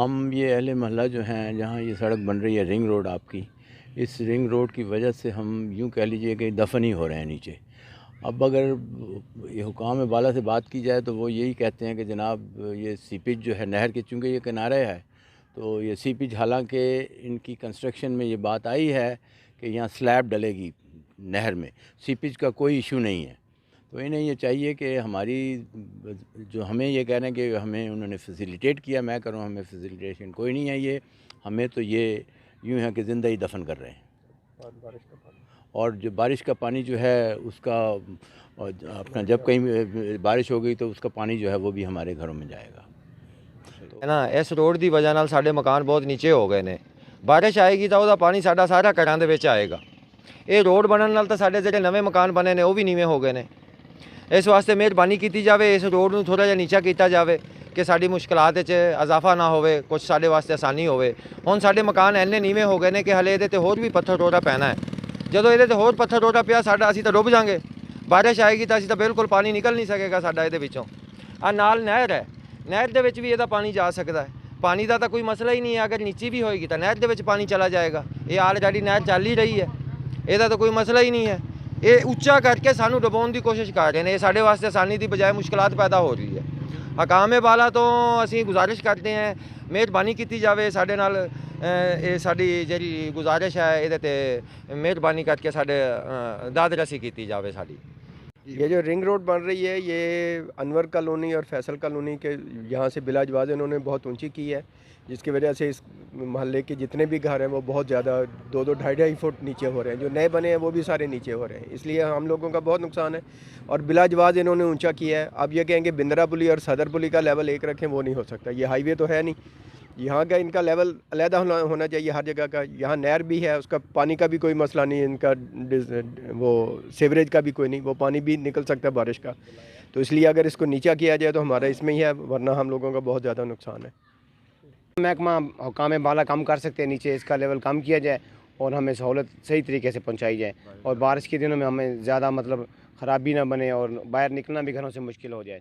ہم یہ اہل محلہ جو ہیں جہاں یہ سڑک بن رہی ہے رنگ روڈ آپ کی، اس رنگ روڈ کی وجہ سے ہم یوں کہہ لیجئے کہ دفن ہی ہو رہے ہیں نیچے۔ اب اگر یہ حکام بالا سے بات کی جائے تو وہ یہی کہتے ہیں کہ جناب یہ سیپیج جو ہے نہر کے، چونکہ یہ کنارے ہے تو یہ سیپیج، حالانکہ ان کی کنسٹرکشن میں یہ بات آئی ہے کہ یہاں سلیب ڈلے گی نہر میں، سیپیج کا کوئی ایشو نہیں ہے۔ تو انہیں یہ چاہیے کہ ہماری جو ہمیں یہ کہہ رہے ہیں کہ ہمیں انہوں نے فیسیلیٹیٹ کیا، میں کروں ہمیں فیسیلیٹیشن کوئی نہیں ہے، یہ ہمیں تو یہ یوں ہے کہ زندہ ہی دفن کر رہے ہیں۔ اور جو بارش کا پانی جو ہے اس کا اپنا جب کہیں بارش ہو گئی تو اس کا پانی جو ہے وہ بھی ہمارے گھروں میں جائے گا ہے نا۔ اس روڈ دی وجہ نال ساڈے مکان بہت نیچے ہو گئے نے۔ بارش آئے گی تو وہ پانی ساڈا سارا گھراں دے وچ آئے گا۔ یہ روڈ بنن نال تو ساڈے جڑے نویں مکان بنے نے وہ بھی نیویں ہو گئے نے۔ اس واسطے مہربانی کیتی جاوے، اس روڈ نوں تھوڑا جہا نیچا کیتا جاوے کہ ساری مشکلات وچ اضافہ نہ ہوئے، کچھ ساڈے واسطے آسانی ہوئے۔ ہن ساڈے مکان اینے نیویں ہو گئے نے کہ ہلے یہ ہور بھی پتھر ٹوٹا پینا ہے۔ جدوں یہ ہور پتھر ٹوٹا پیا ساڈا اسی تو ڈب جاں گے۔ بارش آئے گی تو اسی تو بالکل پانی نکل نہیں سکے گا ساڈا یہ وچوں۔ نال نہر ہے، نہر دے وچ بھی یہ پانی جا سکتا ہے۔ پانی دا تو کوئی مسئلہ ہی نہیں ہے، اگر نیچی بھی ہوئے گی تو نہر دے وچ پانی چلا جائے گا۔ یہ آلریڈی نہر چل ہی رہی ہے، یہ تو کوئی مسئلہ ہی نہیں ہے۔ یہ اچا کر کے سانوں ڈبون دی کوشش کر رہے ہیں، یہ ساڈے واسطے آسانی دی بجائے مشکلات پیدا ہو رہی ہے۔ حکام بالا تو اسی گزارش کرتے ہیں مہربانی کیتی جاوے ساڈے نال، یہ ساڈی جڑی گزارش ہے یہ تے مہربانی کر کے ساڈے داد رسی کیتی جاوے ساڈی۔ یہ جو رنگ روڈ بن رہی ہے یہ انور کالونی اور فیصل کالونی کے یہاں سے بلا جواز انہوں نے بہت اونچی کی ہے، جس کی وجہ سے اس محلے کے جتنے بھی گھر ہیں وہ بہت زیادہ 2-2 2.5 فٹ نیچے ہو رہے ہیں۔ جو نئے بنے ہیں وہ بھی سارے نیچے ہو رہے ہیں، اس لیے ہم لوگوں کا بہت نقصان ہے۔ اور بلا جواز انہوں نے اونچا کیا ہے۔ اب یہ کہیں کہ بندرا پلی اور صدر پلی کا لیول ایک رکھیں، وہ نہیں ہو سکتا۔ یہ ہائی وے تو ہے نہیں، یہاں کا ان کا لیول علیحدہ ہونا چاہیے ہر جگہ کا۔ یہاں نہر بھی ہے، اس کا پانی کا بھی کوئی مسئلہ نہیں، ان کا وہ سیوریج کا بھی کوئی نہیں، وہ پانی بھی نکل سکتا ہے بارش کا۔ تو اس لیے اگر اس کو نیچا کیا جائے تو ہمارا اس میں ہی ہے، ورنہ ہم لوگوں کا بہت زیادہ نقصان ہے۔ محکمہ حکام بالا کم کر سکتے ہیں، نیچے اس کا لیول کم کیا جائے اور ہمیں سہولت صحیح طریقے سے پہنچائی جائے، اور بارش کے دنوں میں ہمیں زیادہ خرابی نہ بنے اور باہر نکلنا بھی گھروں سے مشکل ہو جائے۔